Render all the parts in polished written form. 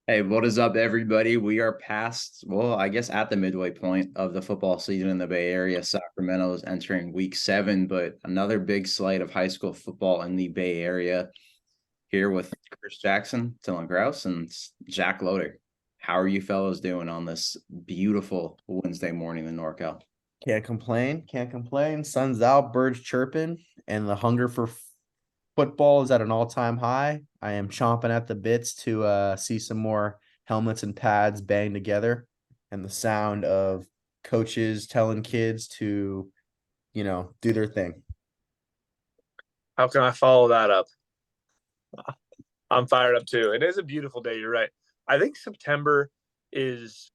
Hey, what is up, everybody? We are past, well, I guess at the midway point of the football season in the Bay Area. Sacramento is entering week 7, but another big slate of high school football in the Bay Area here with Chris Jackson, Dylan Grausz, and Jack Loder. How are you fellows doing on this beautiful Wednesday morning in NorCal? Can't complain. Can't complain. Sun's out, birds chirping, and the hunger for football is at an all-time high. I am chomping at the bits to see some more helmets and pads bang together, and the sound of coaches telling kids to, do their thing. How can I follow that up? I'm fired up too. It is a beautiful day. You're right. I think September is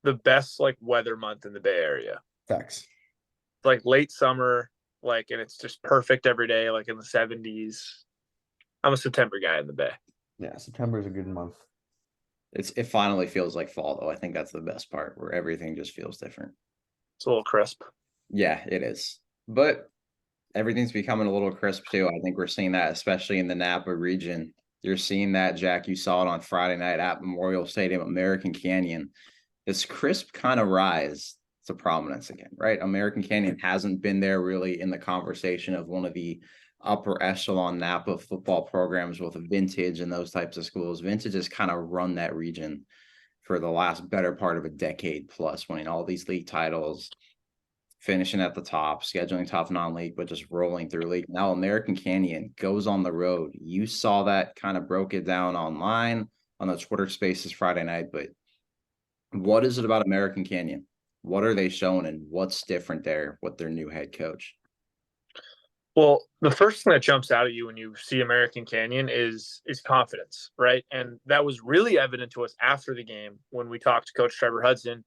the best weather month in the Bay Area. Facts. It's like late summer, and it's just perfect every day, like in the 70s. I'm a September guy in the Bay. Yeah, September is a good month. It finally feels like fall, though. I think that's the best part, where everything just feels different. It's a little crisp. Yeah, it is. But everything's becoming a little crisp too. I think we're seeing that, especially in the Napa region. You're seeing that, Jack. You saw it on Friday night at Memorial Stadium, American Canyon. This crisp kind of rise to prominence again, right? American Canyon hasn't been there really in the conversation of one of the upper echelon Napa football programs with Vintage and those types of schools. Vintage has kind of run that region for the last better part of a decade plus, winning all these league titles, finishing at the top, scheduling tough non-league, but just rolling through league. Now American Canyon goes on the road. You saw that, kind of broke it down online on the Twitter Spaces Friday night, but what is it about American Canyon? What are they showing, and what's different there with their new head coach? Well, the first thing that jumps out at you when you see American Canyon is confidence, right? And that was really evident to us after the game when we talked to Coach Trevor Hudson,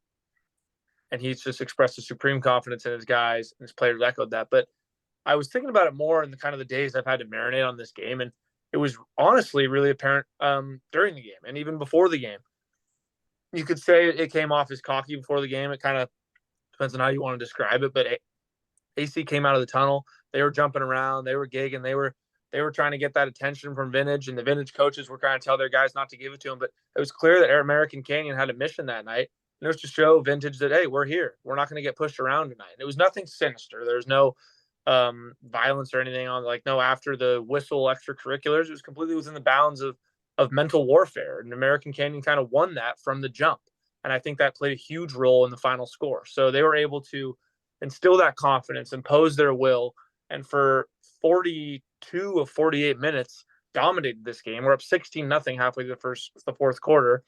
and he's just expressed a supreme confidence in his guys, and his players echoed that. But I was thinking about it more in the kind of the days I've had to marinate on this game, and it was honestly really apparent during the game and even before the game. You could say it came off as cocky before the game. It kind of depends on how you want to describe it, but AC came out of the tunnel. They were jumping around. They were gigging. They were trying to get that attention from Vintage, and the Vintage coaches were trying to tell their guys not to give it to them. But it was clear that American Canyon had a mission that night, and it was to show Vintage that, hey, we're here. We're not going to get pushed around tonight. And it was nothing sinister. There was no violence or anything on, no, after the whistle extracurriculars. It was completely within the bounds of mental warfare, and American Canyon kind of won that from the jump. And I think that played a huge role in the final score. So they were able to instill that confidence, impose their will, and for 42 of 48 minutes dominated this game. We're up 16-0 halfway through the fourth quarter.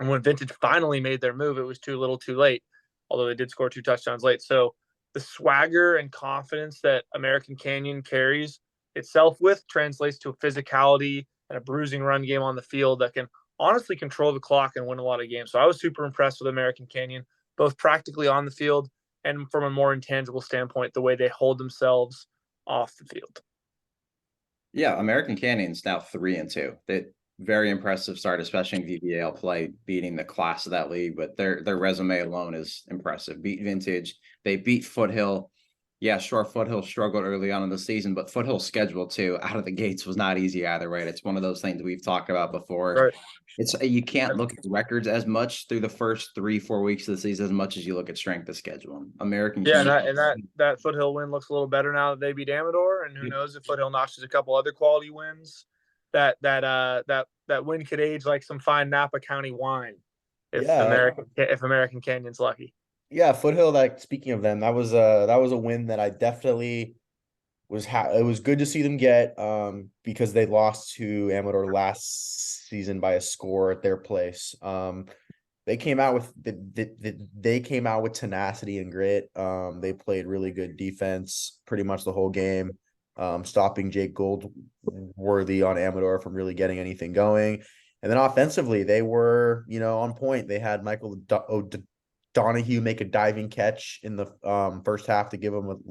And when Vintage finally made their move, it was too little too late, although they did score 2 touchdowns late. So the swagger and confidence that American Canyon carries itself with translates to a physicality and a bruising run game on the field that can honestly control the clock and win a lot of games. So I was super impressed with American Canyon, both practically on the field and from a more intangible standpoint, the way they hold themselves off the field. Yeah, American Canyon's now 3-2. That very impressive start, especially in VBAL play, beating the class of that league. But their resume alone is impressive. Beat Vintage, they beat Foothill. Yeah, sure, Foothill struggled early on in the season, but Foothill's schedule too out of the gates was not easy either, right? It's one of those things we've talked about before. Right. It's you can't look at records as much through the first 3-4 weeks of the season as much as you look at strength of schedule. American Yeah, Canyon. and that Foothill win looks a little better now that they beat Amador, and who knows if Foothill notches a couple other quality wins. That win could age like some fine Napa County wine if Yeah, American Canyon's lucky. yeah. Foothill. Like speaking of them, that was a win that I definitely it was good to see them get because they lost to Amador last season by a score at their place. They came out with they came out with tenacity and grit. They played really good defense pretty much the whole game, stopping Jake Goldworthy on Amador from really getting anything going. And then offensively, they were on point. They had Michael Donahue make a diving catch in the first half to give them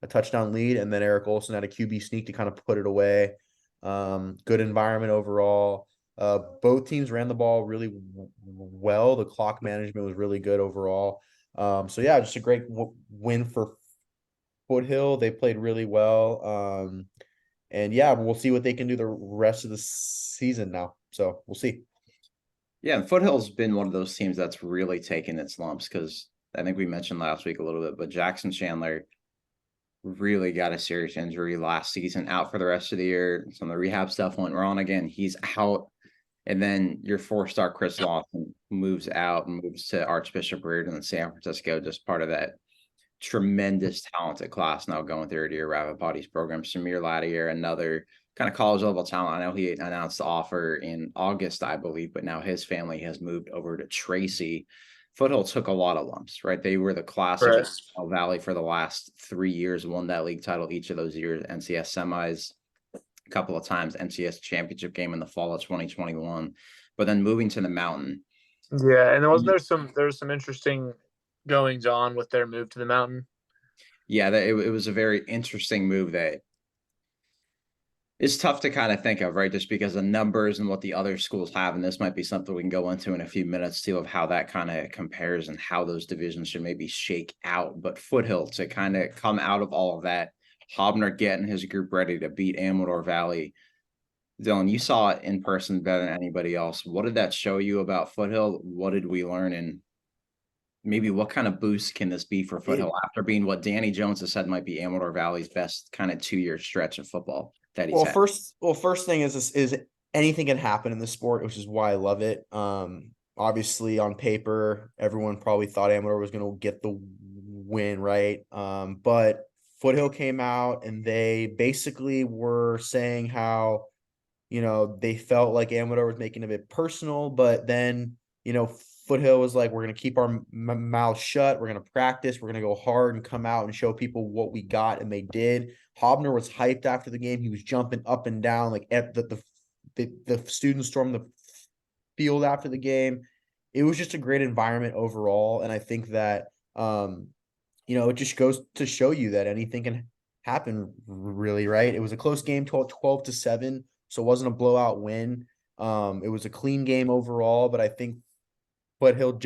a touchdown lead, and then Eric Olson had a QB sneak to kind of put it away. Good environment overall. Both teams ran the ball really well. The clock management was really good overall. So yeah, just a great win for Foothill. They played really well. And yeah, we'll see what they can do the rest of the season now. So we'll see. Yeah, and Foothill's been one of those teams that's really taken its lumps because I think we mentioned last week a little bit, but Jackson Chandler really got a serious injury last season, out for the rest of the year. Some of the rehab stuff went wrong again. He's out. And then your four-star Chris Lawson moves out and moves to Archbishop Reardon in San Francisco, just part of that tremendous talented class now going through to your Rapid Bodies program. Samir Latier, another kind of college level talent. I know he announced the offer in August, I believe, but now his family has moved over to Tracy. Foothill took a lot of lumps, right? They were the class of Amador Valley for the last 3 years, won that league title each of those years, NCS semis, a couple of times, NCS championship game in the fall of 2021. But then moving to the mountain. Yeah, and there was some interesting goings on with their move to the mountain. Yeah, it was a very interesting move that it's tough to kind of think of, right? Just because the numbers and what the other schools have. And this might be something we can go into in a few minutes too, of how that kind of compares and how those divisions should maybe shake out. But Foothill to kind of come out of all of that, Hobner getting his group ready to beat Amador Valley. Dylan, you saw it in person better than anybody else. What did that show you about Foothill? What did we learn? And maybe what kind of boost can this be for Foothill after being what Danny Jones has said might be Amador Valley's best kind of 2-year stretch of football that he's had? First thing is anything can happen in the sport, which is why I love it. Obviously on paper, everyone probably thought Amador was going to get the win, right? But Foothill came out and they basically were saying how, they felt like Amador was making it a bit personal, but then, Foothill was like, we're going to keep our mouths shut. We're going to practice. We're going to go hard and come out and show people what we got. And they did. Hobner was hyped after the game. He was jumping up and down, like at the students stormed the field after the game. It was just a great environment overall. And I think that, it just goes to show you that anything can happen, really, right? It was a close game, 12-7. So it wasn't a blowout win. It was a clean game overall, but I think Foothill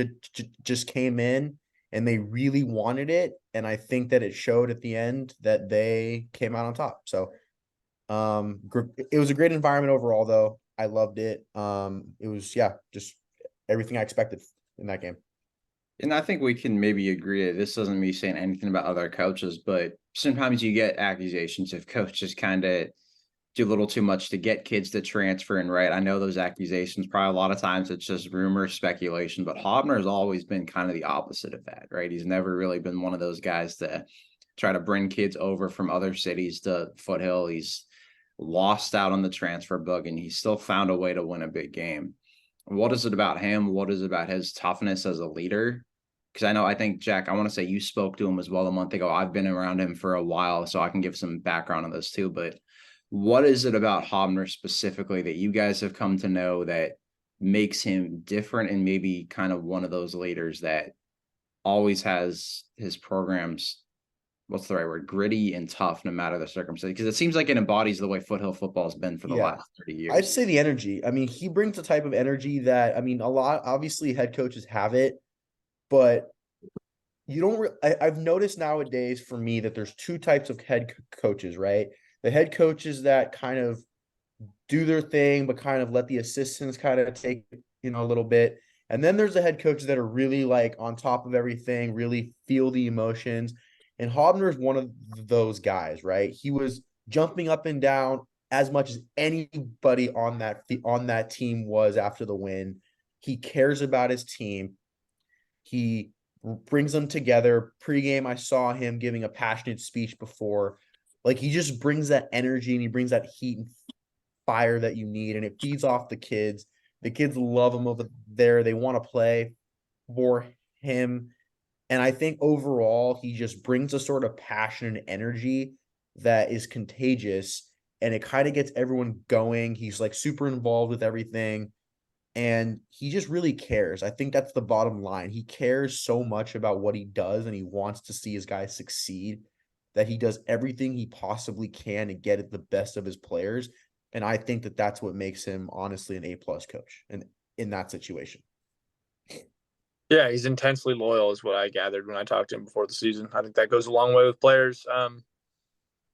just came in and they really wanted it. And I think that it showed at the end that they came out on top. So it was a great environment overall, though. I loved it. It was, just everything I expected in that game. And I think we can maybe agree that this doesn't mean saying anything about other coaches, but sometimes you get accusations of coaches kind of do a little too much to get kids to transfer. And right, I know those accusations, probably a lot of times it's just rumor, speculation, but Hobner has always been kind of the opposite of that, right? He's never really been one of those guys to try to bring kids over from other cities to Foothill. He's lost out on the transfer bug and he's still found a way to win a big game. What is it about him? What is it about his toughness as a leader? Because I think, Jack, I want to say you spoke to him as well a month ago. I've been around him for a while, so I can give some background on this too. But what is it about Hobner specifically that you guys have come to know that makes him different and maybe kind of one of those leaders that always has his programs, what's the right word, gritty and tough no matter the circumstance? Because it seems like it embodies the way Foothill football has been for the last 30 years. I'd say the energy. I mean, he brings a type of energy that, a lot, obviously head coaches have it, but you don't I've noticed nowadays for me that there's two types of head coaches, right? The head coaches that kind of do their thing, but kind of let the assistants kind of take, a little bit. And then there's the head coaches that are really like on top of everything, really feel the emotions. And Hobner is one of those guys, right? He was jumping up and down as much as anybody on that team was after the win. He cares about his team. He brings them together. Pre-game, I saw him giving a passionate speech before. Like, he just brings that energy and he brings that heat and fire that you need, and it feeds off the kids. The kids love him over there. They want to play for him. And I think overall, he just brings a sort of passion and energy that is contagious, and it kind of gets everyone going. He's like super involved with everything, and he just really cares. I think that's the bottom line. He cares so much about what he does, and he wants to see his guys succeed, that he does everything he possibly can to get at the best of his players. And I think that that's what makes him honestly an A-plus coach and in that situation. Yeah, he's intensely loyal is what I gathered when I talked to him before the season. I think that goes a long way with players. I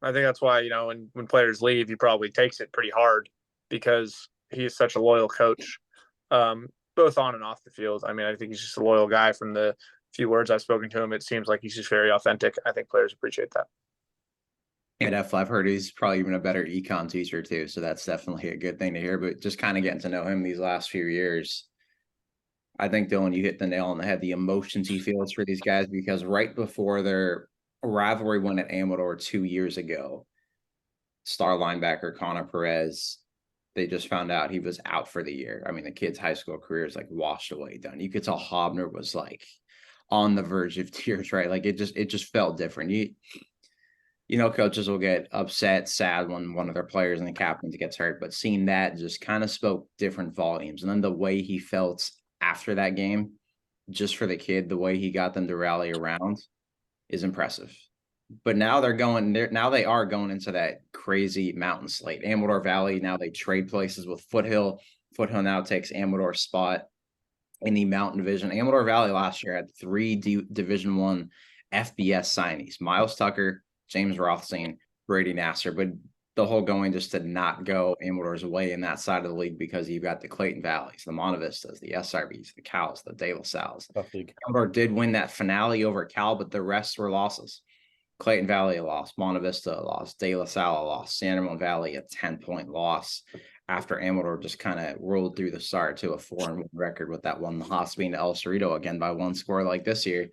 think that's why, when players leave, he probably takes it pretty hard because he is such a loyal coach. But both on and off the field. I mean, I think he's just a loyal guy. From the few words I've spoken to him, it seems like he's just very authentic. I think players appreciate that. And I've heard he's probably even a better econ teacher too. So that's definitely a good thing to hear. But just kind of getting to know him these last few years, I think, Dylan, you hit the nail on the head, the emotions he feels for these guys, because right before their rivalry win at Amador 2 years ago, star linebacker Connor Perez, they just found out he was out for the year. I mean, the kid's high school career is like washed away, done. You could tell Hobner was like on the verge of tears, right? Like it just felt different. Coaches will get upset, sad when one of their players and the captains gets hurt, but seeing that just kind of spoke different volumes. And then the way he felt after that game, just for the kid, the way he got them to rally around is impressive. But now they are going into that crazy mountain slate. Amador Valley, now they trade places with Foothill. Foothill now takes Amador's spot in the Mountain Division. Amador Valley last year had 3 Division I FBS signees: Miles Tucker, James Rothstein, Brady Nasser. But the whole going just to not go Amador's way in that side of the league, because you've got the Clayton Valleys, the Monte Vistas, the SRBs, the Cows, the De La Salles. Amador did win that finale over Cal, but the rest were losses. Clayton Valley a loss, Monte Vista a loss, De La Salle a loss, San Ramon Valley a 10-point loss after Amador just kind of rolled through the start to a 4-1 record with that one loss being to El Cerrito again by 1 score like this year.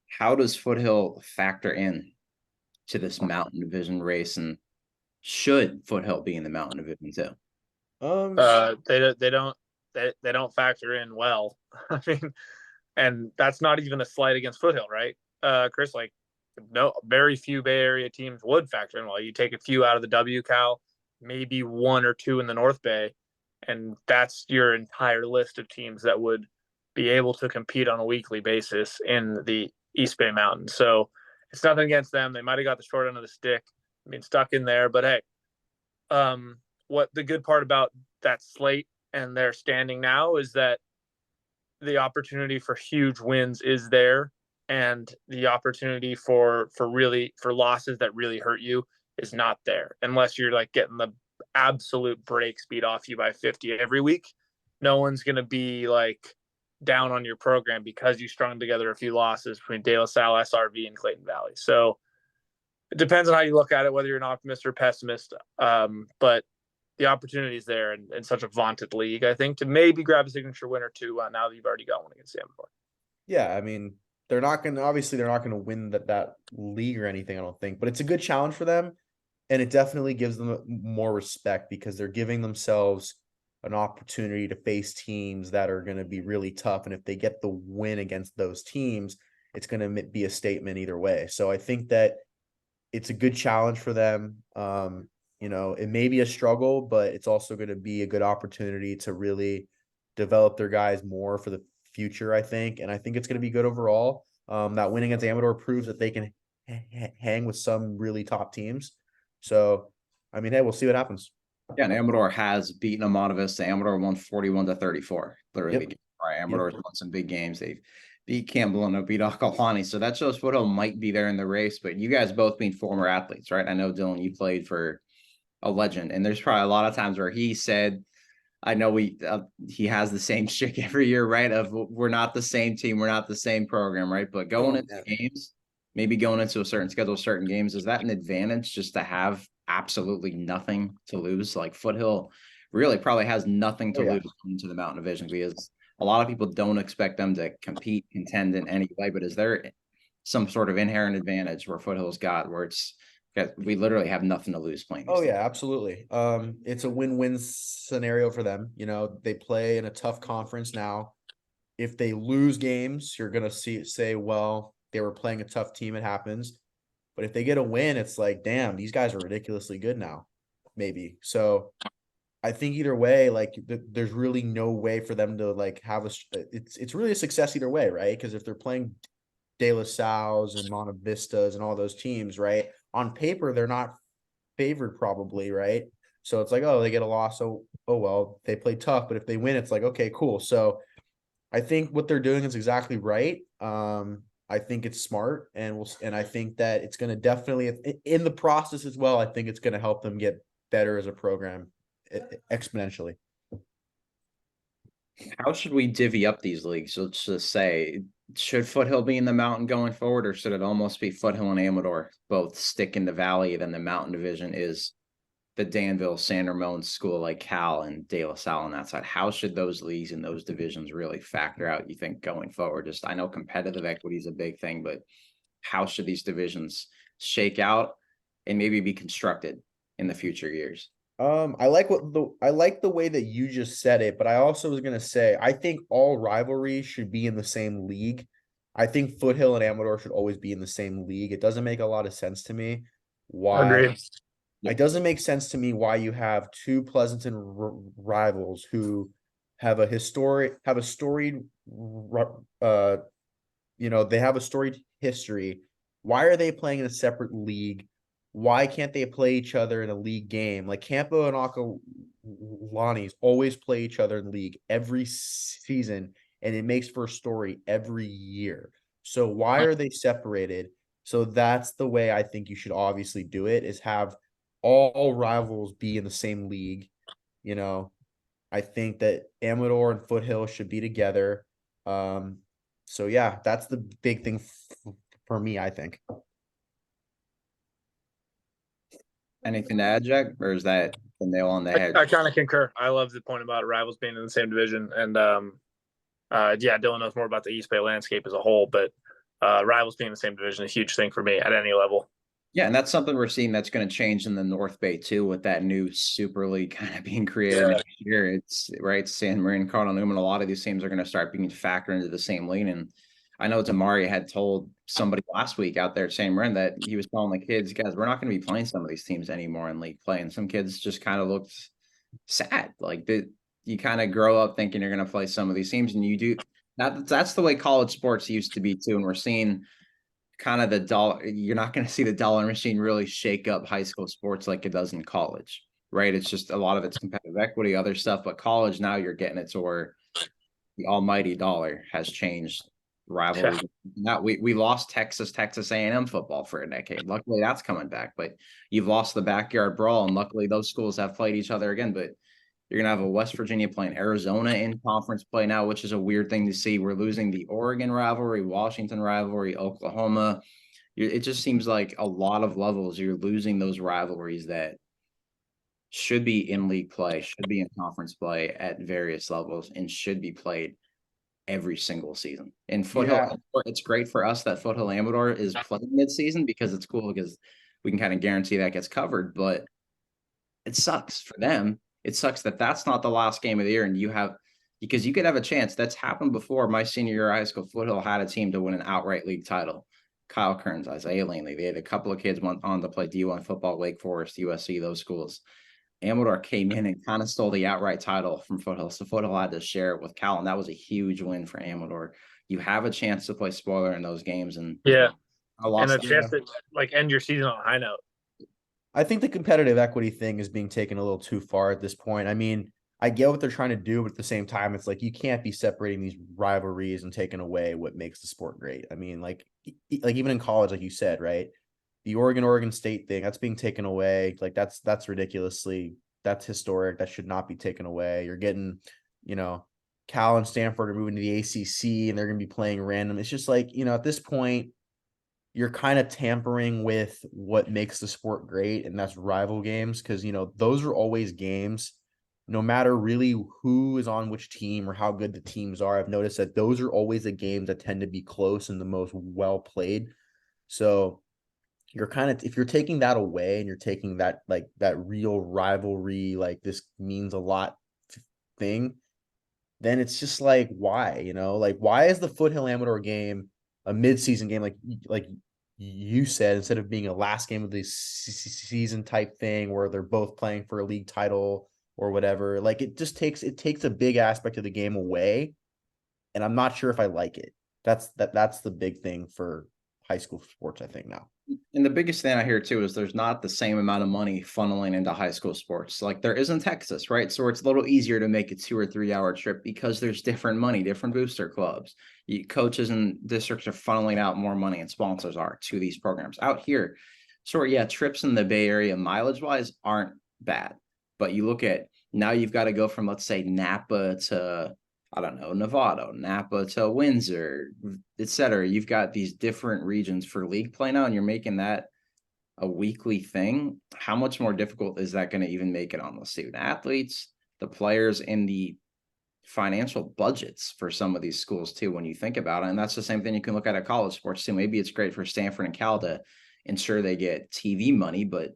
How does Foothill factor in to this Mountain Division race, and should Foothill be in the Mountain Division too? They don't factor in well. I mean, and that's not even a slight against Foothill, right? Chris, like, no, very few Bay Area teams would factor in well. You take a few out of the WCal, maybe 1 or 2 in the North Bay, and that's your entire list of teams that would be able to compete on a weekly basis in the East Bay Mountains. So it's nothing against them. They might have got the short end of the stick, stuck in there. But hey, what the good part about that slate and their standing now is that the opportunity for huge wins is there, and the opportunity for losses that really hurt you is not there, unless you're like getting the absolute brakes beat off you by 50 every week. No one's going to be like down on your program because you strung together a few losses between De La Salle, SRV, and Clayton Valley. So it depends on how you look at it, whether you're an optimist or pessimist. But the opportunity is there in such a vaunted league, I think, to maybe grab a signature win or two now that you've already got one against Amador. Yeah, I mean, they're not going to win that league or anything, I don't think, but it's a good challenge for them. And it definitely gives them more respect, because they're giving themselves an opportunity to face teams that are going to be really tough. And if they get the win against those teams, it's going to be a statement either way. So I think that it's a good challenge for them. It may be a struggle, but it's also going to be a good opportunity to really develop their guys more for the future, I think. And I think it's going to be good overall. That win against Amador proves that they can hang with some really top teams. So, I mean, hey, we'll see what happens. Yeah, and Amador has beaten Monte Vista. Amador won 41-34. Literally, Yep. Right. Amador's won some big games. They've beat Campbell and beat Ocklawahanna. So that shows Foothill might be there in the race. But you guys both being former athletes, right? I know, Dylan, you played for a legend, and there's probably a lot of times where he said, I know he has the same shtick every year, right? Of we're not the same team, we're not the same program, right? But going into games, maybe going into a certain schedule, certain games, is that an advantage just to have absolutely nothing to lose? Like Foothill really probably has nothing to lose into the Mountain Division, because a lot of people don't expect them to compete, contend in any way. But is there some sort of inherent advantage where Foothill's got, where we literally have nothing to lose playing? Oh yeah, absolutely. It's a win-win scenario for them. They play in a tough conference now. If they lose games, you're gonna say, well, they were playing a tough team. It happens. But if they get a win, it's like, damn, these guys are ridiculously good now, maybe. So I think either way, like there's really no way for them to like have it's really a success either way, right? Because if they're playing De La Salles and Monte Vistas and all those teams, right, on paper they're not favored probably, right? So it's like, oh, they get a loss, oh well, they play tough, but if they win, it's like, okay, cool. So I think what they're doing is exactly right. I think it's smart, and I think that it's going to definitely, in the process as well, I think it's going to help them get better as a program exponentially. How should we divvy up these leagues? Let's just say, should Foothill be in the mountain going forward, or should it almost be Foothill and Amador both stick in the valley? Then the mountain division is the Danville, San Ramon school like Cal and De La Salle on that side. How should those leagues and those divisions really factor out, you think, going forward? Just, I know competitive equity is a big thing, but how should these divisions shake out and maybe be constructed in the future years? I like the way that you just said it, but I also was gonna say I think all rivalries should be in the same league. I think Foothill and Amador should always be in the same league. It doesn't make a lot of sense to me why Agreed. it doesn't make sense to me why you have two Pleasanton rivals who have a storied they have a storied history. Why are they playing in a separate league? Why can't they play each other in a league game? Like Campo and Akalani's always play each other in league every season, and it makes for a story every year. So why are they separated? So that's the way I think you should obviously do it, is have all rivals be in the same league. You know, I think that Amador and Foothill should be together. So yeah, that's the big thing for me, I think. Anything to add, Jack, or is that the nail on the head? I kind of concur. I love the point about rivals being in the same division, and yeah, Dylan knows more about the East Bay landscape as a whole, but rivals being in the same division is a huge thing for me at any level. Yeah, and that's something we're seeing that's going to change in the North Bay too, with that new Super League kind of being created next year. It's right, San Marin, Cardinal Newman. A lot of these teams are going to start being factored into the same league. And I know Damari had told somebody last week out there at San Marin that he was telling the kids, guys, we're not going to be playing some of these teams anymore in league play. And some kids just kind of looked sad. Like that, you kind of grow up thinking you're going to play some of these teams, and you do. That's the way college sports used to be too. And we're seeing kind of the dollar, you're not going to see the dollar machine really shake up high school sports like it does in college, right? It's just a lot of it's competitive equity, other stuff, but college now you're getting it to where the almighty dollar has changed rivalry. Now we lost Texas A&M football for a decade. Luckily that's coming back, but you've lost the backyard brawl, and luckily those schools have played each other again. But you're going to have a West Virginia playing Arizona in conference play now, which is a weird thing to see. We're losing the Oregon rivalry, Washington rivalry, Oklahoma. It just seems like a lot of levels you're losing those rivalries that should be in league play, should be in conference play at various levels, and should be played every single season. And Foothill, it's great for us that Foothill Amador is playing mid-season because it's cool because we can kind of guarantee that gets covered, but it sucks for them. It sucks that that's not the last game of the year, and because you could have a chance. That's happened before. My senior year of high school, Foothill had a team to win an outright league title. Kyle Kearns, Isaiah Langley. They had a couple of kids went on to play D1 football, Wake Forest, USC, those schools. Amador came in and kind of stole the outright title from Foothill. So Foothill had to share it with Cal, and that was a huge win for Amador. You have a chance to play spoiler in those games, and yeah, and a chance to like end your season on a high note. I think the competitive equity thing is being taken a little too far at this point. I mean, I get what they're trying to do, but at the same time, it's like you can't be separating these rivalries and taking away what makes the sport great. I mean, like even in college, like you said, right? The Oregon State thing, that's being taken away. Like that's that's historic. That should not be taken away. You're getting, Cal and Stanford are moving to the ACC and they're going to be playing random. It's just like, at this point, you're kind of tampering with what makes the sport great, and that's rival games. Because, those are always games, no matter really who is on which team or how good the teams are. I've noticed that those are always the games that tend to be close and the most well played. So you're if you're taking that away and you're taking that, like that real rivalry, like this means a lot thing, then it's just like, why, like, why is the Foothill Amador game a mid-season game? Like you said, instead of being a last game of the season type thing where they're both playing for a league title or whatever, like it takes a big aspect of the game away. And I'm not sure if I like it. That's the big thing for high school sports, I think, now. And the biggest thing I hear too is there's not the same amount of money funneling into high school sports like there is in Texas, right? So it's a little easier to make a 2 or 3 hour trip because there's different money, different booster clubs. Coaches and districts are funneling out more money, and sponsors are, to these programs. Out here, trips in the Bay Area mileage wise aren't bad, but you look at now you've got to go from, let's say, Napa to I don't know, Nevada, Napa to Windsor, etc. You've got these different regions for league play now, and you're making that a weekly thing. How much more difficult is that going to even make it on the student athletes, the players, and the financial budgets for some of these schools too, when you think about it? And that's the same thing you can look at college sports too. Maybe it's great for Stanford and Cal to ensure they get TV money, but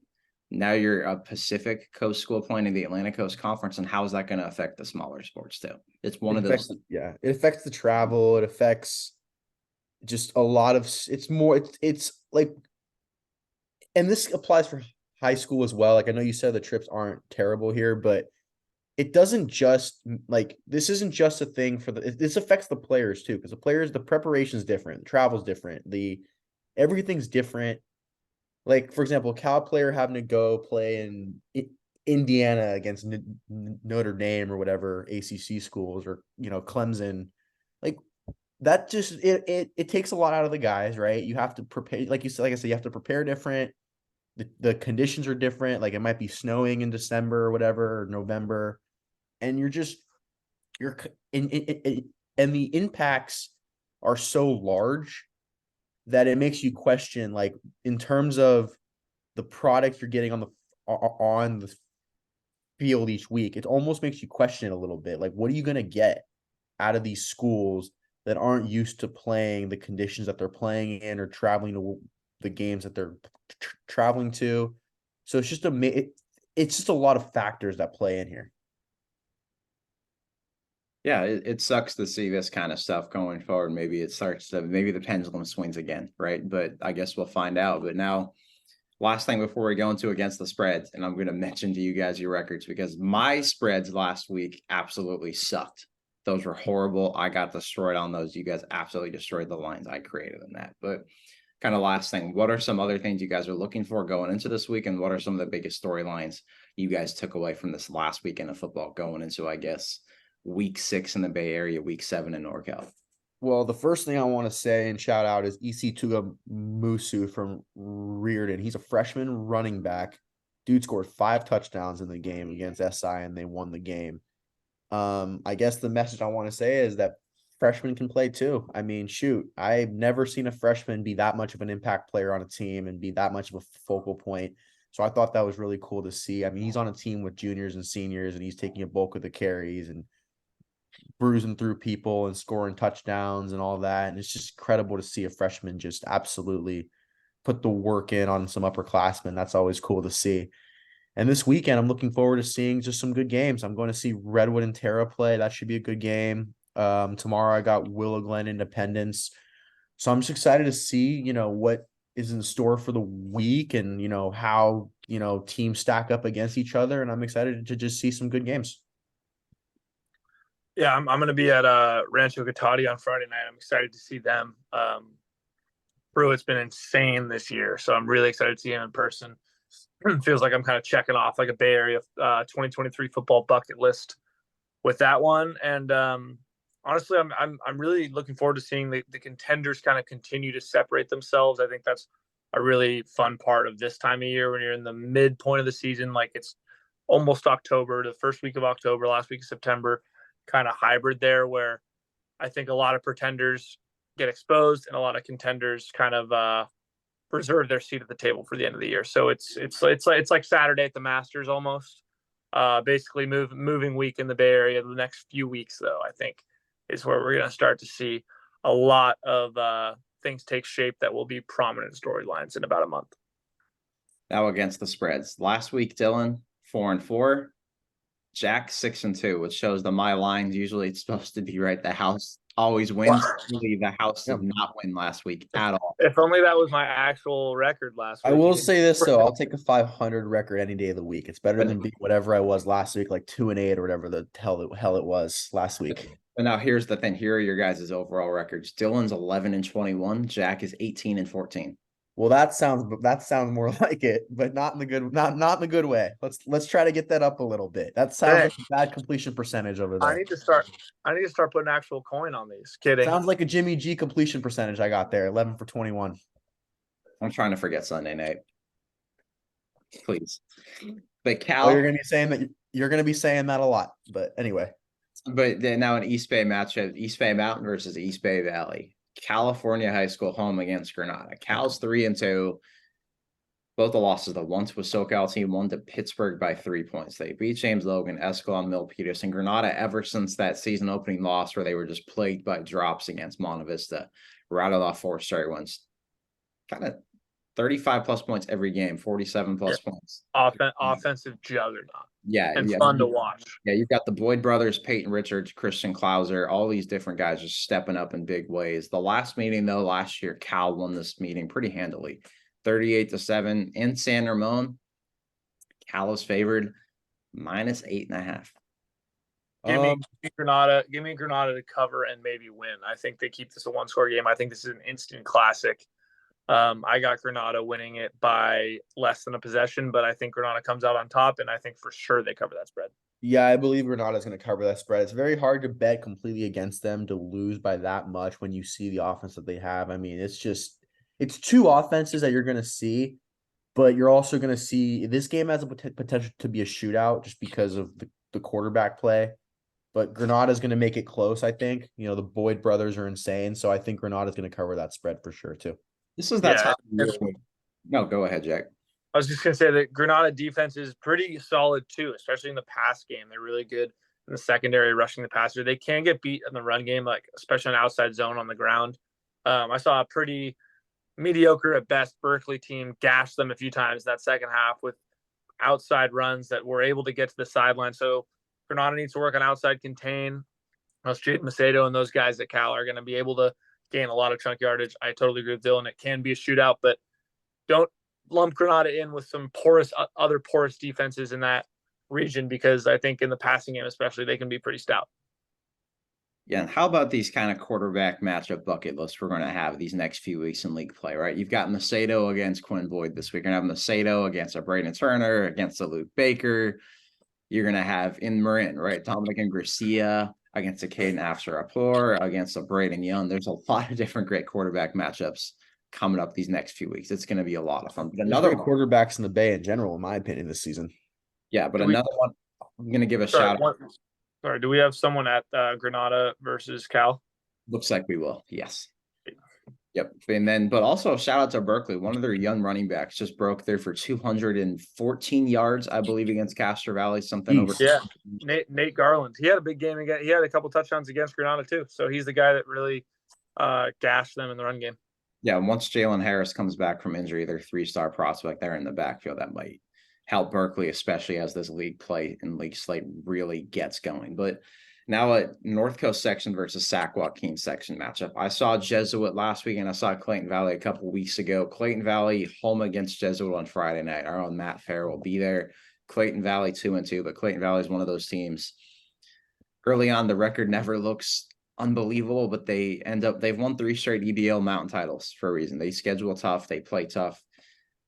now you're a Pacific Coast school playing in the Atlantic Coast Conference, and how is that going to affect the smaller sports too? It's one of those. It affects the travel. It affects just a lot of. It's like, and this applies for high school as well. Like I know you said the trips aren't terrible here, but it doesn't just like this isn't just a thing for this affects the players too, because the preparation is different, the travel's different, everything's different. Like, for example, a Cal player having to go play in Indiana against Notre Dame or whatever ACC schools, or Clemson, like that just it takes a lot out of the guys, right? You have to prepare, like you said, like I said, you have to prepare different. The conditions are different. Like it might be snowing in December or whatever, or November, and you're and the impacts are so large that it makes you question, like, in terms of the product you're getting on the field each week, it almost makes you question it a little bit. Like, what are you going to get out of these schools that aren't used to playing the conditions that they're playing in, or traveling to the games that they're traveling to? So it's just a lot of factors that play in here. Yeah, it sucks to see this kind of stuff going forward. Maybe the pendulum swings again, right? But I guess we'll find out. But now, last thing before we go into against the spreads, and I'm going to mention to you guys your records, because my spreads last week absolutely sucked. Those were horrible. I got destroyed on those. You guys absolutely destroyed the lines I created in that. But kind of last thing, what are some other things you guys are looking for going into this week? And what are some of the biggest storylines you guys took away from this last weekend of football going into, I guess, week 6 in the Bay Area, week 7 in NorCal? Well, the first thing I want to say and shout out is EC Tuga Musu from Reardon. He's a freshman running back. Dude scored 5 touchdowns in the game against SI, and they won the game. I guess the message I want to say is that freshmen can play too. I mean, shoot, I've never seen a freshman be that much of an impact player on a team and be that much of a focal point. So I thought that was really cool to see. I mean, he's on a team with juniors and seniors, and he's taking a bulk of the carries and bruising through people and scoring touchdowns and all that. And it's just incredible to see a freshman just absolutely put the work in on some upperclassmen. That's always cool to see. And this weekend, I'm looking forward to seeing just some good games. I'm going to see Redwood and Terra play. That should be a good game. Tomorrow I got Willow Glen Independence. So I'm just excited to see, what is in store for the week, and, how, teams stack up against each other. And I'm excited to just see some good games. Yeah, I'm going to be at Rancho Cotati on Friday night. I'm excited to see them. Pruitt's been insane this year, so I'm really excited to see him in person. Feels like I'm kind of checking off like a Bay Area 2023 football bucket list with that one. And honestly, I'm really looking forward to seeing the contenders kind of continue to separate themselves. I think that's a really fun part of this time of year when you're in the midpoint of the season. Like, it's almost October, the first week of October, last week of September, kind of hybrid there, where I think a lot of pretenders get exposed and a lot of contenders kind of preserve their seat at the table for the end of the year. So it's like Saturday at the Masters almost. Basically moving week in the Bay Area. The next few weeks, though, I think is where we're going to start to see a lot of things take shape that will be prominent storylines in about a month. Now against the spreads. Last week, Dylan, 4-4. Jack 6-2, which shows that my lines usually it's supposed to be right. The house always wins. Really, the house did not win last week at all. If only that was my actual record last week. I will say this though, I'll take a 500 record any day of the week. It's better than be whatever I was last week, like 2-8 or whatever the hell it was last week. But now here's the thing. Here are your guys' overall records. Dylan's 11-21. Jack is 18-14. Well, that sounds more like it, but not in the good way. Let's try to get that up a little bit. That sounds like a bad completion percentage over there. I need to start putting actual coin on these. Kidding. Sounds like a Jimmy G completion percentage I got there, 11 for 21. I'm trying to forget Sunday night. Please. But Cal, you're gonna be saying that a lot. But anyway. But then now an East Bay matchup, East Bay Mountain versus East Bay Valley. California High School home against Granada. Cal's 3-2. Both the losses, the one to a SoCal team, one to Pittsburgh by 3 points. They beat James Logan, Escalon, Milpitas, and Granada ever since that season opening loss where they were just plagued by drops against Monte Vista. Rattled off 4 straight wins. Kind of 35 plus points every game, 47 plus points. Offensive juggernaut. Yeah. And fun to watch. Yeah, you've got the Boyd brothers, Peyton Richards, Christian Klauser, all these different guys just stepping up in big ways. The last meeting, though, last year, Cal won this meeting pretty handily. 38-7 in San Ramon. Cal is favored -8.5. Give me Granada to cover and maybe win. I think they keep this a 1-score game. I think this is an instant classic. I got Granada winning it by less than a possession, but I think Granada comes out on top, and I think for sure they cover that spread. Yeah, I believe Granada's going to cover that spread. It's very hard to bet completely against them to lose by that much when you see the offense that they have. I mean, it's two offenses that you're going to see, but you're also going to see this game has a potential to be a shootout just because of the quarterback play. But Granada's going to make it close, I think. You know, the Boyd brothers are insane, so I think Granada's going to cover that spread for sure, too. This is that time of year. No, go ahead, Jack. I was just going to say that Granada defense is pretty solid, too, especially in the pass game. They're really good in the secondary rushing the passer. They can get beat in the run game, like especially an outside zone on the ground. I saw a pretty mediocre at best Berkeley team gash them a few times that second half with outside runs that were able to get to the sideline. So Granada needs to work on outside contain. Jake Macedo and those guys at Cal are going to be able to gain a lot of chunk yardage. I totally agree with Dylan. It can be a shootout, but don't lump Granada in with some other porous defenses in that region, because I think in the passing game especially, they can be pretty stout. Yeah, and how about these kind of quarterback matchup bucket lists we're going to have these next few weeks in league play, right? You've got Macedo against Quinn Boyd this week. You're going to have Macedo against a Braden Turner, against a Luke Baker. You're going to have in Marin, right? Dominic and Garcia against a Caden Afsar-Apor, against a Braden Young. There's a lot of different great quarterback matchups coming up these next few weeks. It's going to be a lot of fun. But another quarterbacks in the Bay in general, in my opinion, this season. Yeah, but another one I'm going to give a shout out. Sorry, do we have someone at Granada versus Cal? Looks like we will. Yes. Yep. And then, but also shout out to Berkeley. One of their young running backs just broke there for 214 yards, I believe, against Castro Valley. Something over. Yeah. Nate Garland. He had a big game again. He had a couple touchdowns against Granada too. So he's the guy that really gashed them in the run game. Yeah. Once Jalen Harris comes back from injury, their 3-star prospect there in the backfield, that might help Berkeley, especially as this league play and league slate really gets going. But now a North Coast section versus Sac Joaquin section matchup. I saw Jesuit last week and I saw Clayton Valley a couple weeks ago. Clayton Valley home against Jesuit on Friday night. Our own Matt Fair will be there. Clayton Valley 2-2, but Clayton Valley is one of those teams. Early on, the record never looks unbelievable, but they've won 3 straight EBL Mountain titles for a reason. They schedule tough. They play tough.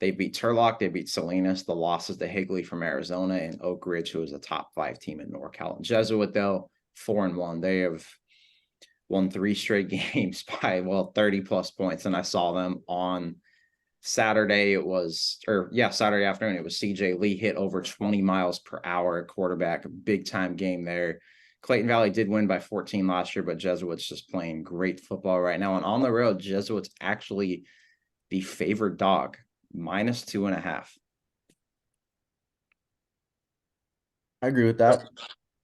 They beat Turlock, they beat Salinas, the losses to Higley from Arizona, and Oak Ridge, who is a top 5 team in NorCal. And Jesuit, though, 4-1. They have won 3 straight games by 30 plus points. And I saw them on Saturday. Saturday afternoon. It was CJ Lee hit over 20 miles per hour quarterback, big time game there. Clayton Valley did win by 14 last year, but Jesuit's just playing great football right now. And on the road, Jesuit's actually the favored dog, -2.5. I agree with that.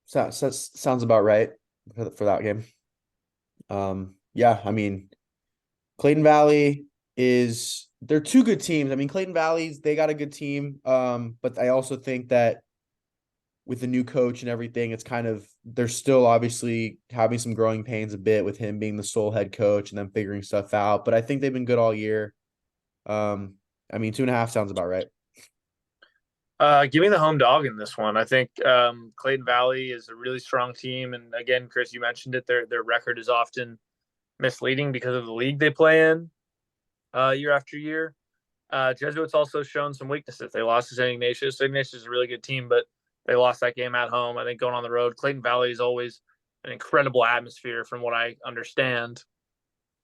Sounds about right for that game. Yeah, I mean, Clayton Valley they're 2 good teams. I mean, Clayton Valley's, they got a good team. But I also think that with the new coach and everything, it's kind of, they're still obviously having some growing pains a bit with him being the sole head coach and then figuring stuff out. But I think they've been good all year. I mean, 2.5 sounds about right. Give me the home dog in this one. I think Clayton Valley is a really strong team. And again, Chris, you mentioned it. Their record is often misleading because of the league they play in year after year. Jesuits also shown some weaknesses. They lost to St. Ignatius. St. Ignatius is a really good team, but they lost that game at home. I think going on the road, Clayton Valley is always an incredible atmosphere from what I understand.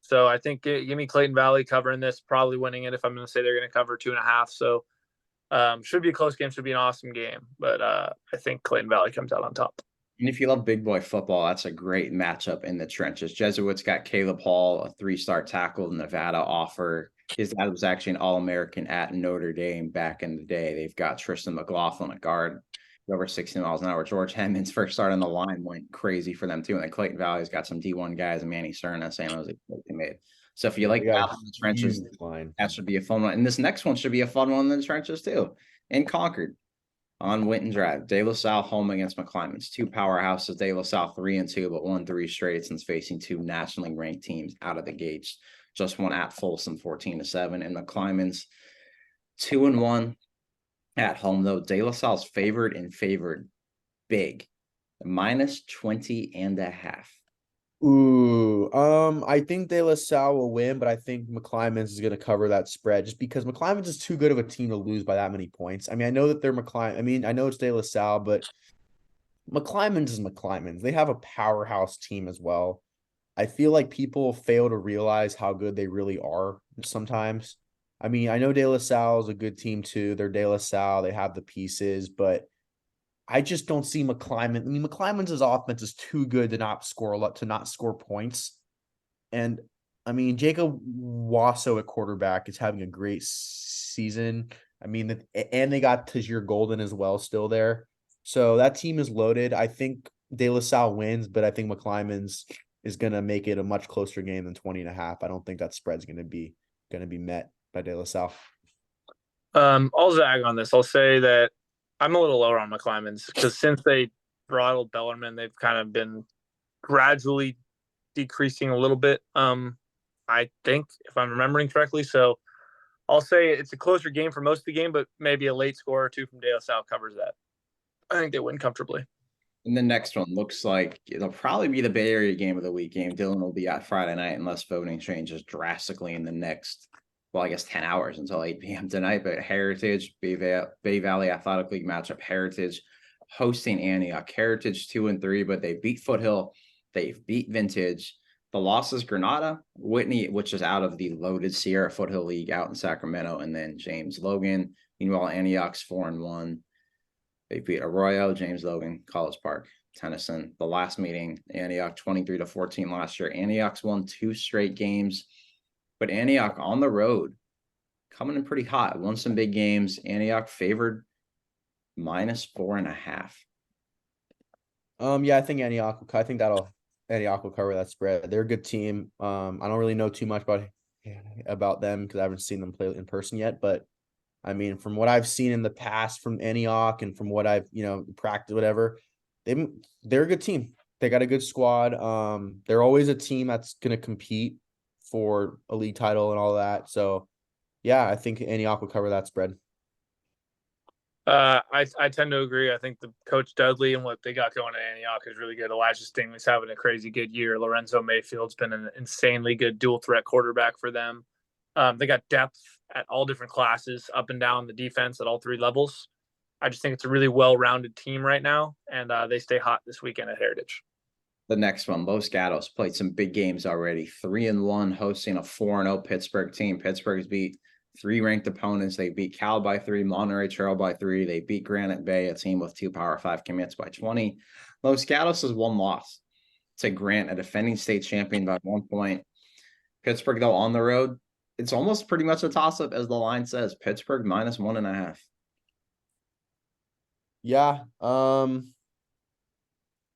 So I think give me Clayton Valley covering this, probably winning it if I'm going to say they're going to cover 2.5. So should be a close game, should be an awesome game. But I think Clayton Valley comes out on top. And if you love big boy football, that's a great matchup in the trenches. Jesuits got Caleb Hall, a 3-star tackle, Nevada offer. His dad was actually an All-American at Notre Dame back in the day. They've got Tristan McLaughlin, a guard, over 60 miles an hour. George Hendon's first start on the line went crazy for them too. And then Clayton Valley's got some D1 guys, and Manny Cerna, San Jose teammate. So if you like They got battle a in the trenches, huge line. that should be a fun one. And this next one should be a fun one in the trenches too. In Concord, on Winton Drive, De La Salle home against McClymonds. Two powerhouses, De La Salle 3-2, but won 3 straight since facing two nationally ranked teams out of the gates. Just one at Folsom 14-7, and McClymonds 2-1 at home, though. De La Salle's favored big, -20.5. Ooh, I think De La Salle will win, but I think McClymonds is going to cover that spread just because McClymonds is too good of a team to lose by that many points. I mean, I know that they're I mean, I know it's De La Salle, but McClymonds is McClymonds. They have a powerhouse team as well. I feel like people fail to realize how good they really are sometimes. I mean, I know De La Salle is a good team too. They're De La Salle. They have the pieces, but I just don't see McClymonds. I mean, McClymonds' offense is too good to not score a lot, to not score points. And I mean, Jacob Wasso at quarterback is having a great season. I mean, and they got Tajir Golden as well still there. So that team is loaded. I think De La Salle wins, but I think McClymonds is going to make it a much closer game than 20.5. I don't think that spread's going to be met by De La Salle. I'll zag on this. I'll say that I'm a little lower on McClymonds because since they throttled Bellarmine, they've kind of been gradually decreasing a little bit. I think, if I'm remembering correctly. So I'll say it's a closer game for most of the game, but maybe a late score or two from De La Salle covers that. I think they win comfortably. And the next one looks like it'll probably be the Bay Area game of the week game. Dylan will be at Friday night unless voting changes drastically in the next, well, I guess 10 hours until 8 p.m. tonight. But Heritage, Bay Valley Athletic League matchup, Heritage hosting Antioch. Heritage 2-3, but they beat Foothill. They've beat Vintage. The loss is Granada, Whitney, which is out of the loaded Sierra Foothill League out in Sacramento, and then James Logan. Meanwhile, Antioch's 4-1. They beat Arroyo, James Logan, College Park, Tennyson. The last meeting, Antioch 23-14 last year. Antioch's won 2 straight games, but Antioch on the road coming in pretty hot. Won some big games. Antioch favored -4.5. Yeah, I think Antioch will cover that spread. They're a good team. I don't really know too much about them because I haven't seen them play in person yet, but I mean, from what I've seen in the past from Antioch and from what I've, practiced, whatever, they're a good team. They got a good squad. They're always a team that's going to compete for a league title and all that. So, yeah, I think Antioch will cover that spread. I tend to agree. I think the coach Dudley and what they got going at Antioch is really good. Elijah Stingley's having a crazy good year. Lorenzo Mayfield's been an insanely good dual threat quarterback for them. They got depth at all different classes, up and down the defense at all 3 levels. I just think it's a really well-rounded team right now, and they stay hot this weekend at Heritage. The next one, Los Gatos played some big games already. 3-1 hosting a 4-0 Pittsburgh team. Pittsburgh's beat 3 ranked opponents. They beat Cal by 3, Monterey Trail by 3. They beat Granite Bay, a team with 2 Power 5 commits, by 20. Los Gatos has 1 loss to Grant, a defending state champion, by 1 point. Pittsburgh, though, on the road, it's almost pretty much a toss-up, as the line says. Pittsburgh -1.5. Yeah,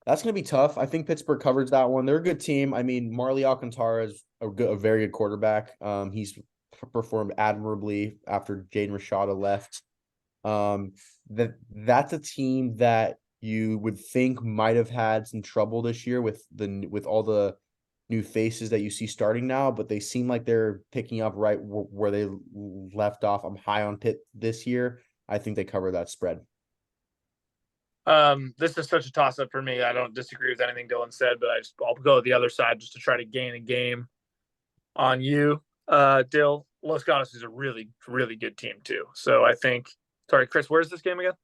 that's going to be tough. I think Pittsburgh covers that one. They're a good team. I mean, Marley Alcantara is a very good quarterback. He's performed admirably after Jaden Rashada left. That's a team that you would think might have had some trouble this year with all the new faces that you see starting now, but they seem like they're picking up right where they left off. I'm high on Pitt this year. I think they cover that spread. This is such a toss-up for me. I don't disagree with anything Dylan said, but I'll go the other side just to try to gain a game on you. Dill, Los Gatos is a really, really good team too. So I think, sorry, Chris, where's this game again?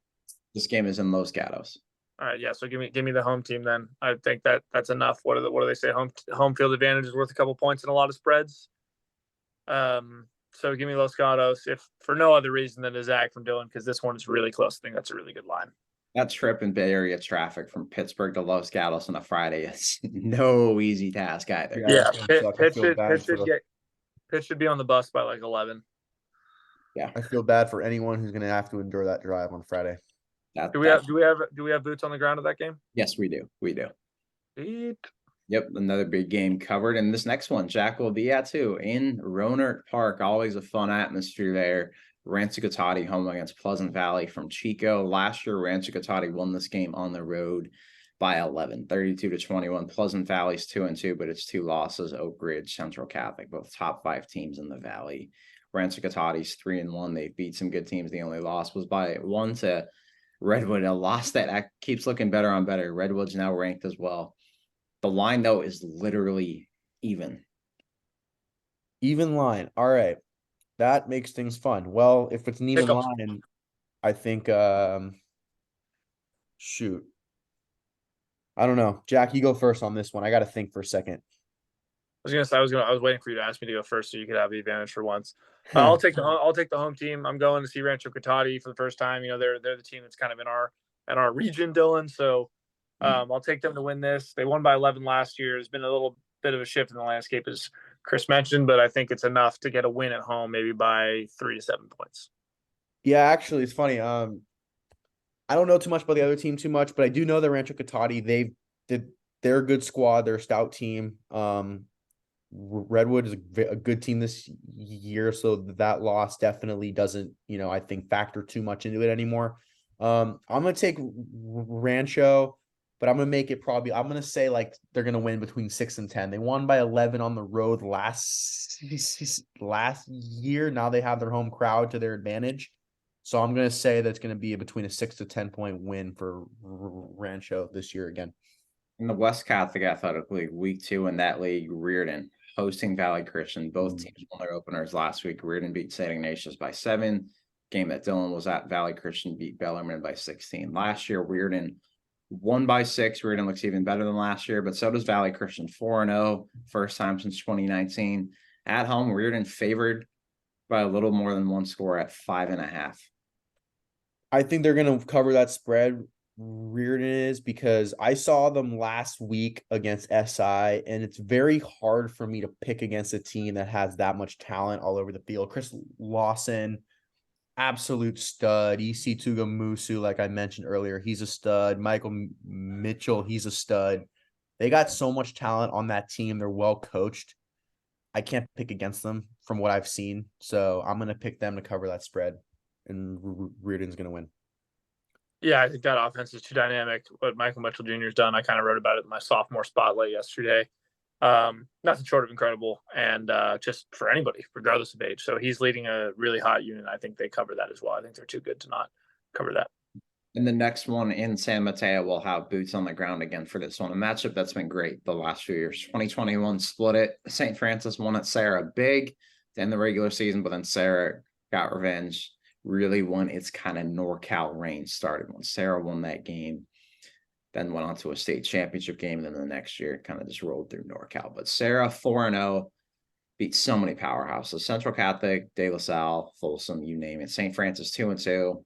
This game is in Los Gatos. All right, yeah. So give me the home team then. I think that's enough. What do they say? Home field advantage is worth a couple points in a lot of spreads. So give me Los Gatos, if for no other reason than a zag from Dylan, because this one is really close. I think that's a really good line. That trip in Bay Area traffic from Pittsburgh to Los Gatos on a Friday is no easy task either. Yeah, Yeah, that's gonna suck. I feel bad for the Pitt should be on the bus by like 11. Yeah, I feel bad for anyone who's gonna have to endure that drive on Friday. Do we have boots on the ground at that game? Yes, we do. We do. Sweet. Yep, another big game covered. And this next one, Jack will be at too in Rohnert Park. Always a fun atmosphere there. Rancho Cotati home against Pleasant Valley from Chico. Last year, Rancho Cotati won this game on the road by 11, 32-21. Pleasant Valley's 2-2, but it's 2 losses. Oak Ridge, Central Catholic, both top 5 teams in the Valley. Rancho Cotati's 3-1. They beat some good teams. The only loss was by 1 to Redwood, a loss that keeps looking better on better. Redwood's now ranked as well. The line, though, is literally even. Even line. All right. That makes things fun. Well, if it's an even line, I think shoot. I don't know. Jack, you go first on this one. I got to think for a second. I was waiting for you to ask me to go first so you could have the advantage for once. I'll take the home team. I'm going to see Rancho Cotati for the first time. You know, they're the team that's kind of in our region, Dylan. So I'll take them to win this. They won by 11 last year. There's been a little bit of a shift in the landscape, as Chris mentioned, but I think it's enough to get a win at home, maybe by 3 to 7 points. Yeah, actually, it's funny. I don't know too much about the other team too much, but I do know that Rancho Cotati, they're a good squad. They're a stout team. Redwood is a good team this year, so that loss definitely doesn't, I think factor too much into it anymore. I'm gonna take Rancho, but I'm gonna make it I'm gonna say like they're gonna win between 6 and 10. They won by 11 on the road last year. Now they have their home crowd to their advantage, so I'm gonna say that's gonna be between a 6 to 10 point win for Rancho this year again. In the West Catholic Athletic League, week 2 in that league, Reardon hosting Valley Christian. Both teams won their openers last week. Reardon beat St. Ignatius by 7. Game that Dylan was at, Valley Christian beat Bellarmine by 16. Last year, Reardon won by 6. Reardon looks even better than last year, but so does Valley Christian. 4-0, first time since 2019. At home, Reardon favored by a little more than 1 score at 5.5. I think they're going to cover that spread. Reardon is, because I saw them last week against SI, and it's very hard for me to pick against a team that has that much talent all over the field. Chris Lawson, absolute stud. EC Tugamusu, like I mentioned earlier, he's a stud. Michael Mitchell, he's a stud. They got so much talent on that team. They're well coached. I can't pick against them from what I've seen, so I'm going to pick them to cover that spread, and Reardon's going to win. Yeah, I think that offense is too dynamic. What Michael Mitchell Jr. has done, I kind of wrote about it in my sophomore spotlight yesterday. Nothing short of incredible, and just for anybody, regardless of age. So he's leading a really hot unit. I think they cover that as well. I think they're too good to not cover that. And the next one in San Mateo will have boots on the ground again for this one. A matchup that's been great the last few years. 2021 split it. St. Francis won at Sarah big in the regular season, but then Sarah got revenge. Really won its kind of NorCal reign started when Sarah won that game, then went on to a state championship game, and then the next year kind of just rolled through NorCal. But Sarah 4-0, beat so many powerhouses: Central Catholic, De La Salle, Folsom, you name it. St. Francis 2-2,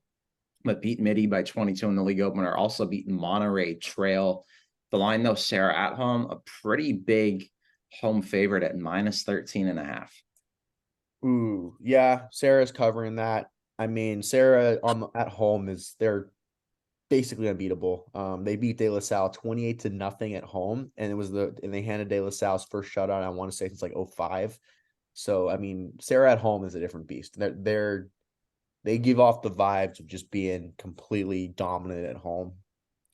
but beat Midi by 22 in the league opener. Also beat Monterey Trail. The line, though, Sarah at home, a pretty big home favorite at -13.5. Ooh, yeah, Sarah's covering that. I mean, Sarah at home they're basically unbeatable. They beat De La Salle 28-0 at home, and they handed De La Salle's first shutout, I want to say, since like 2005. So I mean, Sarah at home is a different beast. They give off the vibes of just being completely dominant at home.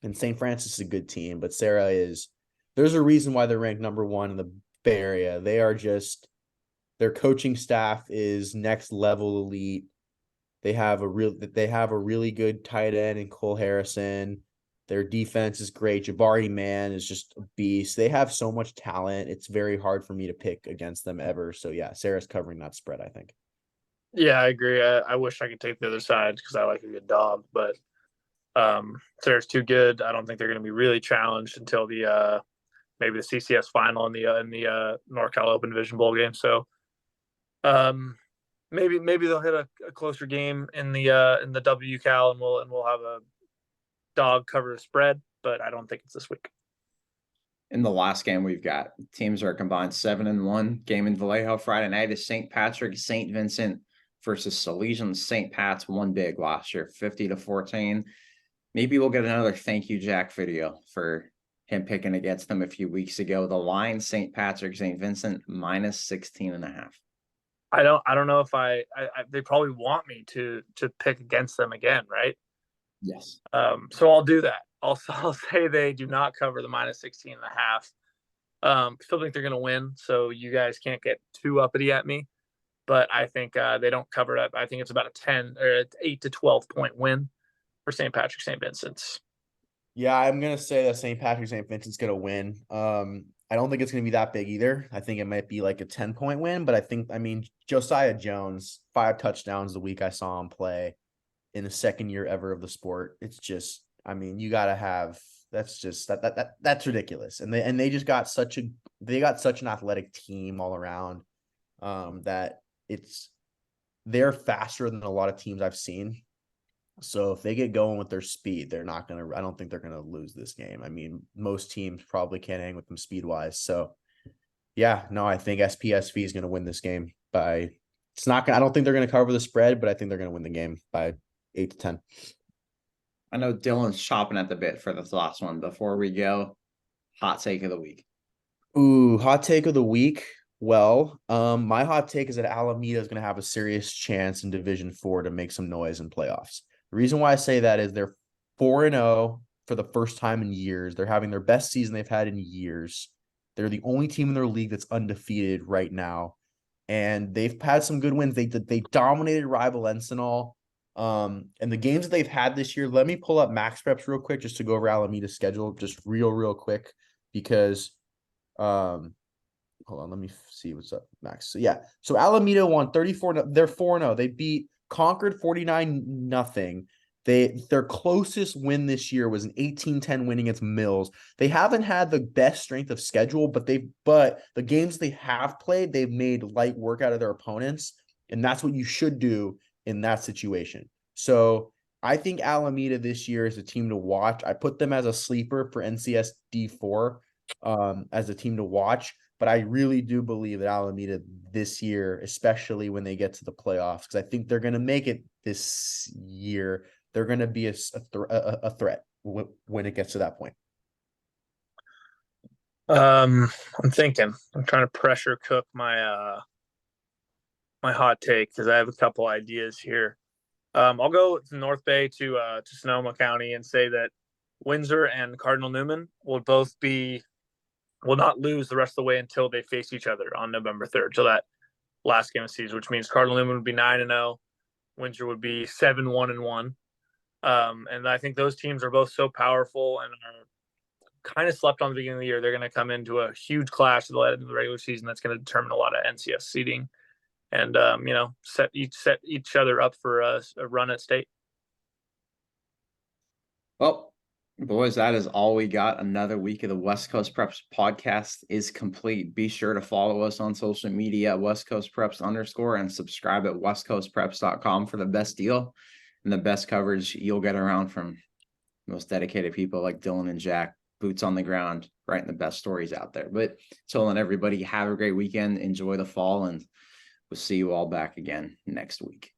And St. Francis is a good team, but there's a reason why they're ranked number 1 in the Bay Area. Their coaching staff is next level elite. They have a really good tight end in Cole Harrison. Their defense is great. Jabari Man is just a beast. They have so much talent. It's very hard for me to pick against them ever. So yeah, Sarah's covering that spread, I think. Yeah, I agree. I wish I could take the other side because I like a good dog, but Sarah's too good. I don't think they're going to be really challenged until the maybe the CCS final in the NorCal Open Division Bowl game. So maybe they'll hit a closer game in the WCal, and we'll have dog cover the spread, but I don't think it's this week. In the last game we've got, teams are combined 7-1. Game in Vallejo Friday night is St. Patrick, St. Vincent versus Salesian. St. Pat's won big last year, 50-14. Maybe we'll get another thank you, Jack video for him picking against them a few weeks ago. The line, St. Patrick, St. Vincent, minus 16.5. I don't know if I they probably want me to pick against them again, right? Yes. So I'll do that. I'll say they do not cover the minus 16.5. Still think they're going to win, so you guys can't get too uppity at me. But I think they don't cover it up. I think it's about a 10 or 8 to 12 point win for St. Patrick, St. Vincent's. Yeah, I'm gonna say that St. Patrick, St. Vincent's gonna win. I don't think it's gonna be that big either. I think it might be like a 10-point win, but I mean, Josiah Jones, 5 touchdowns the week I saw him play in the second year ever of the sport. It's just, I mean, you gotta have that's ridiculous. And they just got such an athletic team all around. That they're faster than a lot of teams I've seen. So if they get going with their speed, I don't think they're going to lose this game. I mean, most teams probably can't hang with them speed wise. So yeah, no, I think SPSV is going to win this game I don't think they're going to cover the spread, but I think they're going to win the game by 8 to 10. I know Dylan's chopping at the bit for this last one. Before we go, hot take of the week. Ooh, hot take of the week. Well, my hot take is that Alameda is going to have a serious chance in Division 4 to make some noise in playoffs. The reason why I say that is they're 4-0 for the first time in years. They're having their best season they've had in years. They're the only team in their league that's undefeated right now. And they've had some good wins. They dominated Rival Encinal. And the games that they've had this year, let me pull up Max Preps real quick just to go over Alameda's schedule just real quick because hold on, let me see what's up, Max. So yeah, so Alameda won 34. They're 4-0. They beat Concord 49-0. Their closest win this year was an 18-10 win against Mills. They haven't had the best strength of schedule, but the games they have played, they've made light work out of their opponents, and that's what you should do in that situation. So I think Alameda this year is a team to watch. I put them as a sleeper for NCS D4 as a team to watch. But I really do believe that Alameda this year, especially when they get to the playoffs, because I think they're going to make it this year, they're going to be a threat when it gets to that point. I'm thinking. I'm trying to pressure cook my my hot take because I have a couple ideas here. I'll go to North Bay to Sonoma County and say that Windsor and Cardinal Newman will not lose the rest of the way until they face each other on November 3rd. So that last game of the season, which means Cardinal Newman would be 9-0, Windsor would be 7-1-1. And I think those teams are both so powerful and are kind of slept on the beginning of the year. They're going to come into a huge clash at the end of the regular season that's going to determine a lot of NCS seeding and set each other up for a run at state. Well, boys, that is all we got. Another week of the West Coast Preps podcast is complete. Be sure to follow us on social media at West Coast Preps _ and subscribe at westcoastpreps.com for the best deal and the best coverage you'll get around from most dedicated people like Dylan and Jack, boots on the ground, writing the best stories out there. But telling everybody, have a great weekend, enjoy the fall, and we'll see you all back again next week.